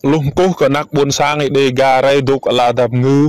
lumpuh kenak bun sang ide garai duk ala dap ngư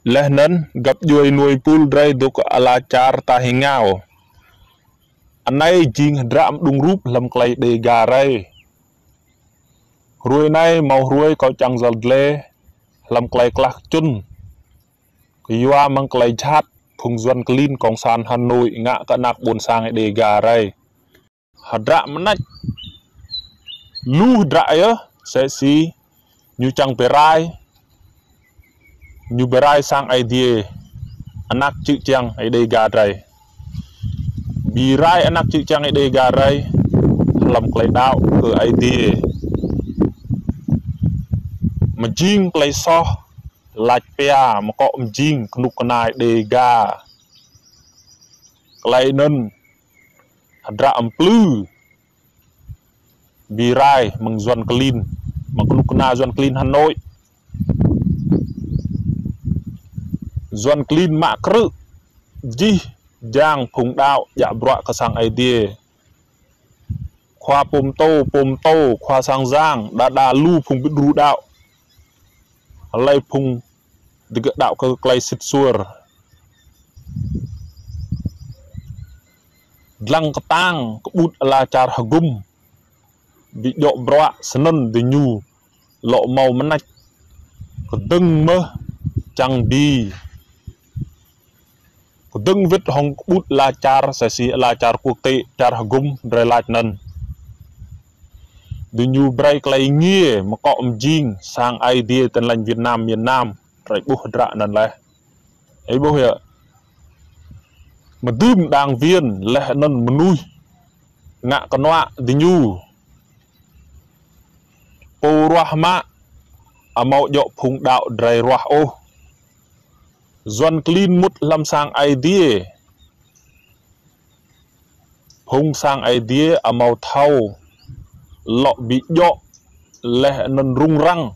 lehnen gap juai nuôi pul drai duk ala char tahingao anai jing dram dung rup lam klai de garai ruồi này màu ruồi có chẳng giật lê làm clay clack chun kiyua mang clay chat phùng duan clean công san Hanoi ngạ cả nạc buồn sang để gà ray hadra menach lu dra ya sẽ si như chẳng berai sang idea anak chữ chang để gà ray birai anak chữ chang để gà ray làm clay đạo cơ idea mà jing play so lạch pia mà có jing nục nai đề ga play nên ra plư birai mừng doan clean mà nục na doan clean Hanoi doan clean mạ cự ji giang phùng đạo dạ bọa cả sang idea khoa pom tô khoa sang giang đa lu phùng biết ru đạo lay phung được đạo cơ clay xịt xuôi lăng tang bút là char hagum bị độ bọa sân de nhu lộ màu manh có đừng mơ chẳng bi có đừng viết hong bút là char sẽ xí là char quốc tế char hagum rồi lại nần de nhu bray clay nghe mà có jing sang idea tên lành Việt Nam miền Nam rồi bố rạ nần lại ấy bố hiểu mà đêm đàng viên lẽ nần mà nuôi ngạ con nọa de nhu po rahma mạo dọ phùng đạo dray rah ô doan clean mút lâm sang idea phùng sang idea mạo thau lọ bị dọ lẽ nần rung răng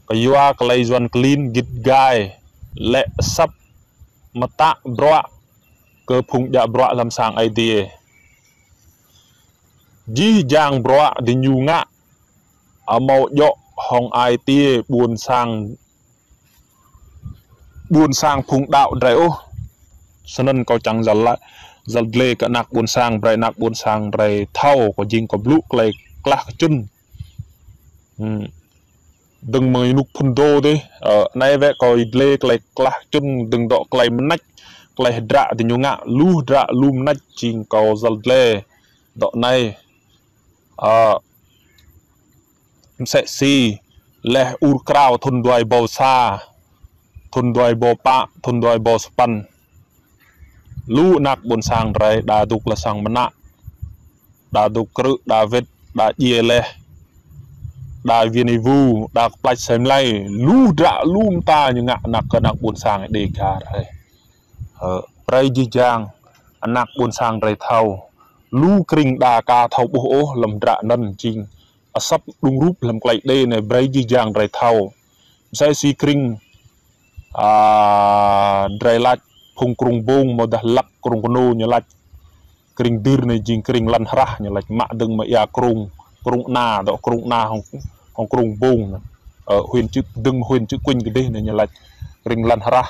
kayua clay doan clean git gai lẽ sắp mà tạ bọa cơ phùng dạ bọa làm sang idea ji giang bọa đi nhu ngạ màu dọ hong idea buồn sang phùng đạo drai ô sân có chẳng dần lại dần lê cả nạc buồn sang drai thau có jing có blue clay clack chun đừng mời nục phun đô đi nay vẽ coi lê clay clack chun đừng đọ clay nách clay dra thì nhung ngạ lu dra lum nách jing có dần lê đọ này sẽ si leh ur krao thun đuôi bò sa thun đuôi bò pa thun đuôi bò span lu nak buồn sang drai đa đục là sang mena đa đục cự đa vết đa ye leh đa viên vu đa plach xem lay lu dra lum ta như ngạ nak buồn sang để cả rồi pray ji jang anak buồn sang drai thau lu kring đa ca thau bố lầm dra nân jing sắp đung rúp làm clay đây này pray ji jang drai thau sai si kring drai lach phung krung bung mà dah lak krung kono như lach kring dir này jing kring lan rah như lach mạ đừng mà ya krung na đó krung na hong krung bung huyền chữ đừng huyền chữ quỳnh cái đây này như lach kring lan rah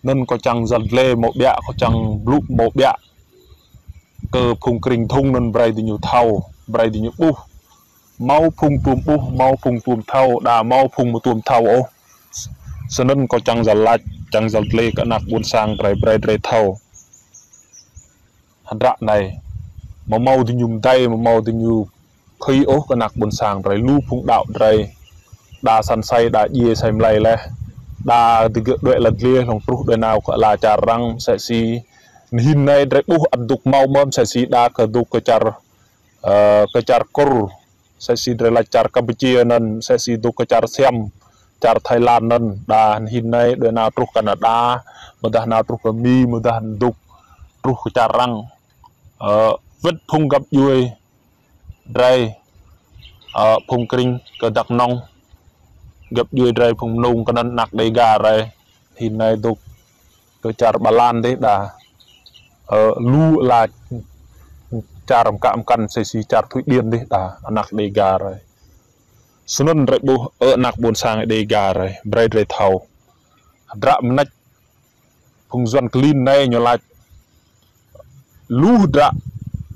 nên có chẳng giật lê một bẹ có chẳng blue một bẹ cơ phung kring thung nên bray thì nhiều thau bray thì nhiều bu mau phung tuom thau đà mau phung một tuom thau ô sân nên có chẳng giật lê cả nạc buồn sang dray thau hạt rạ này mà mau thì nhung tay mà mau thì nhiều khi ố cả nạc buồn sang dray lu phung đạo dray đà săn say đà ye xem lay lẹ đà thì gợi đuệ lật lia lòng pruh đời nào cả là chả răng sẽ si hin này dray bu ăn đục mau mâm sẽ si đà cơ đục cơ char kor sẽ si dray là char Campuchia nên sẽ si đục cơ char xem char Thái Lan nên đà hin này đời nào trục Canada mà đà nào trục mi mà đà đục trục char răng vết phung gặp vui dray phung kring cơ đặc nong gặp vui dray phung nung cái nặng đầy gà rồi hin này đục cơ char Ba Lan đấy đà lu là cha rầm cạm căn xây xì cha thụy điên đi ta anak đầy gà rồi xuân rậy bu anak buồn sang đầy gà rồi bray rậy thầu đạm nách phùng doan clean này nhờ lại lú đạm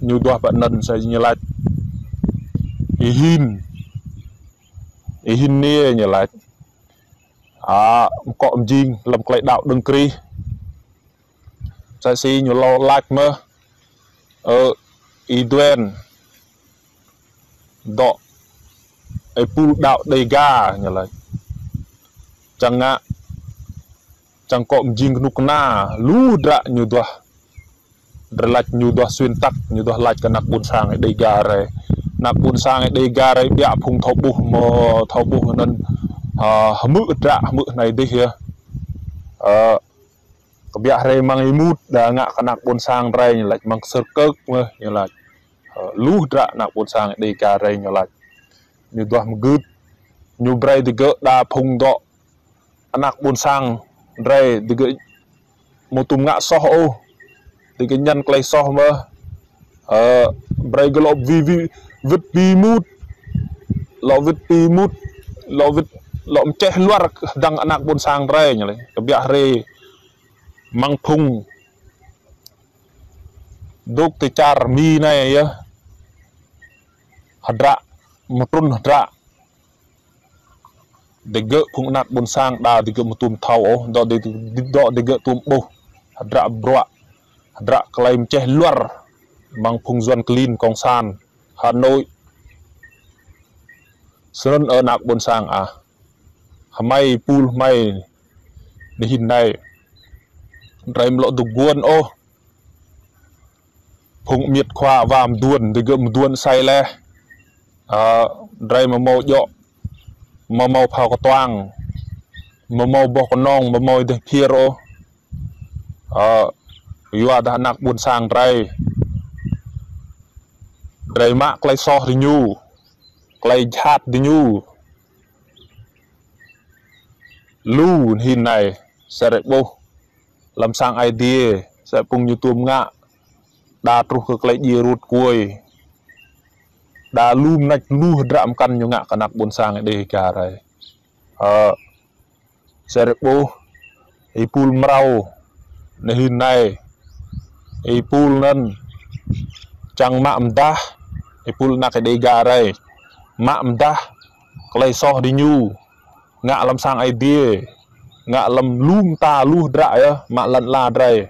nhiều đóa bạn nần xây nhờ lại ihin nia nhờ lại cọm jing làm cái đạo đừng kri sai si nhờ lo like mơ iduen đọ ai pu đạo đầy ga nhờ lại chẳng ngạ chẳng cọm jing nục na lú đạ nhiều đóa relak nhiều đóa xuyên tắc nhiều đóa like cái nạc buồn sang đầy ga rồi nạc buồn sang đầy ga rồi bịa phùng thầu bu nên mự đạ mự này đi kia bịa rồi mang imut đã ngạ cái nạc buồn sang rồi như lại mang sơ cước như là lú đạ nạc buồn sang đầy ga rồi như lại nhiều đóa mực nhiều bray thì gỡ đa phùng đọ nạc buồn sang rồi thì gỡ một tùm ngạ so ô thì cái nhân clay so mơ bray cái lọ vít pi mút lọ vít pi mút lọ vít lọ che luar đang anak buồn sang rồi nhỉ cái bịa re mang phung đúc từ char mi này ya hadra một trun hadra để gỡ phung anak buồn sang đa thì gỡ một tùm thau đó để gỡ tùm bô hadra broa hadra claim che luar mang phung doan clean kong san Hà Nội sơn ở nạc buồn sang may pool may để hình này rèm lộ tục guôn ô phung miệt khoa vàm duôn thì gợm duôn say le rèm mà màu dọ mà màu phao có toang mà màu bò có nong mà màu để kia ô yua đã nạc buồn sang rây mạ clay so thì nhu clay chat thì nhu lu hình này sẽ rậy bô làm sang idea sẽ cùng như tùm ngạ đa trục cực clay dìa rụt cuối đa lùm nạch lu đạm căn như ngạ cả nạc buồn sang đây cả rồi sẽ rậy bô ý pul mrau này hình này ý pul nân chẳng mạm đá pul nak cái ga rai mạm đá clay so đi nhu ngạ làm sang idea ngạ làm lum ta lu dra ya mạ lận la drai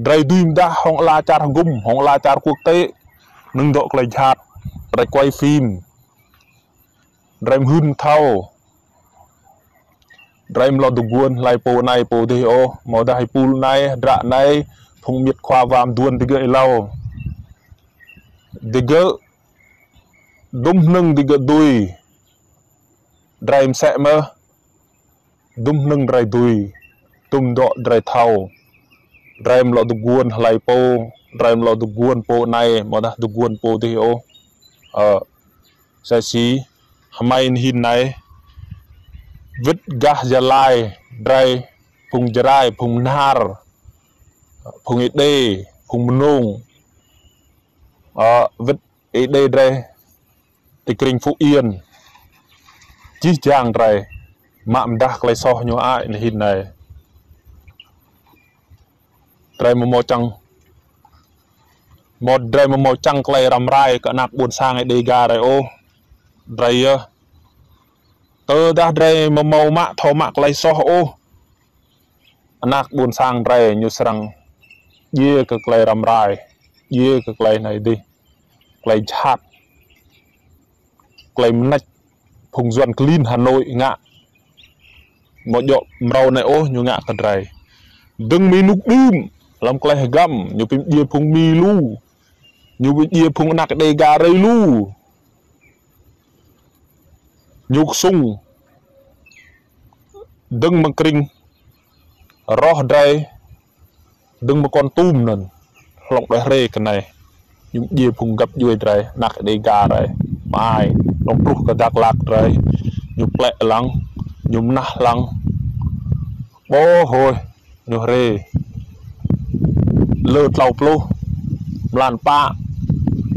drai duim đá hong la char gum hong la char quốc tế nâng độ clay chat drai quay phim drai hun thau drai lo du guôn lai po này po đi ô màu đai pul này dra này phung miệt khoa vam duôn thì gợi lâu diga dum nâng diga đuôi drive sẽ mơ dum nâng drive đuôi tum đọ drive thau drive lo du guôn lai po drive lo du guôn po này mà đã du guôn po thì ô sẽ xí hamay hin này vứt gas ra lai drive phung jarai phung nar phung ide phung nung vứt ý đây đây thì kinh Phú Yên chỉ chàng rồi mạm đắc lại so nhau ai hình này rồi một trăng một đời một trăng lại rầm rai cả nạc buồn sang ấy đi gà rồi ô rồi tơ đã đây một màu mạ thô mạc lại so ô nạc buồn sang rồi như sang dê cực lại rầm rai dê cực lại này đi clay chat clay nách phùng doan clean Hà Nội ngạ một dọ màu này ô như ngạ cần rầy đừng mi nục đêm làm clay găm như phim bia phùng mi lu như bia phùng nạc đầy gà rây lu nhục sung đừng mà kinh rõ đây đừng mà con tùm nè lọc đại rê cái này những gì phùng gặp vui rồi nạc đầy gà rồi mai lọc rút cái đặc lạc rồi nhục lẹ lăng nhục nà lăng bố hồi nhục rê lợt lọc lô lan pa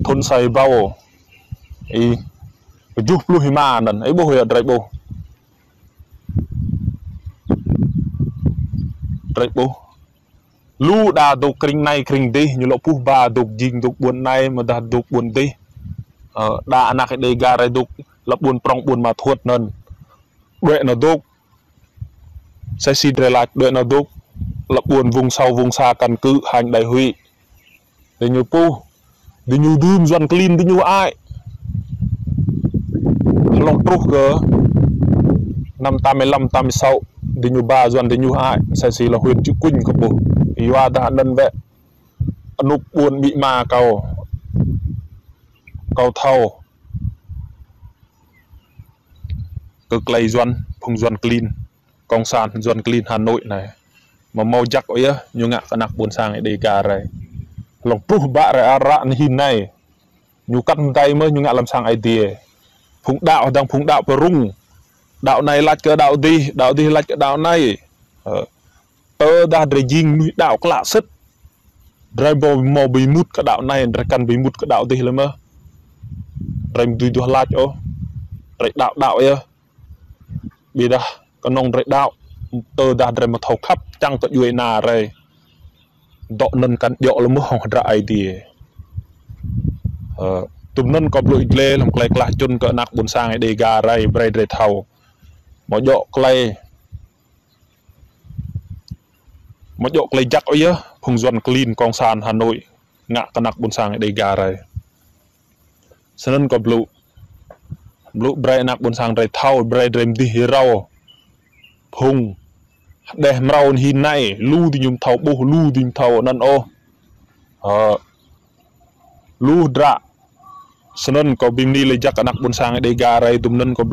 thôn say bao ý giúp lu hima nần ấy bố hiện rậy bố lu đã đục kring này kring đi như lộ pu ba đục jing đục buồn này mà đã đục buồn đi đã nạc cái đây gà rậy đục là buồn prong buồn mà thuột nần đuệ nó đục sẽ xin rời lại đuệ nó đục là buồn vùng sau vùng xa căn cứ hành đại huy để như pu để như đun doan clean để như ai lòng trúc cơ 586 đi như ba doan đi như ai sẽ xì là huyền chữ quỳnh của bố ý hoa đã nâng vẹ nụ buồn bị mà cầu thâu cực lây doan phùng doan clean công sản doan clean Hà Nội này mà mau chắc ấy như ngạ cái nạc buồn sang này đầy gà này lòng trúc bạ rồi à rạ hình này như cắt tay mới như ngạ làm sang idea phùng đạo đang phùng đạo và rung đạo này lạch cái đạo đi lạch cái đạo này đã để dinh đạo cái lạ sức rồi mò bị mút cái đạo này rồi cần bị mút cái đạo đi lên mơ rồi đi cho lạch ô rồi đạo ấy bị đó con nông rồi đạo đã rồi mà thầu khắp chẳng có duy nà rồi độ nên cần dọ là mới hỏng ra idea tụm nên có lụi lê làm cái là chun cỡ nạc buồn sang để gà ray bray để thầu một dọ clay chắc ấy á phùng doan clean con sàn Hà Nội ngạ cái nạc buồn sang để gà ray cho nên có lụ bray nạc buồn sang để thầu bray đem đi rau phùng để rau hình này lu thì nhung thầu bố lu thì thầu nên ô lu đạ cho nên có bim ni lấy chắc anak buồn sang để gà ray tụm nên có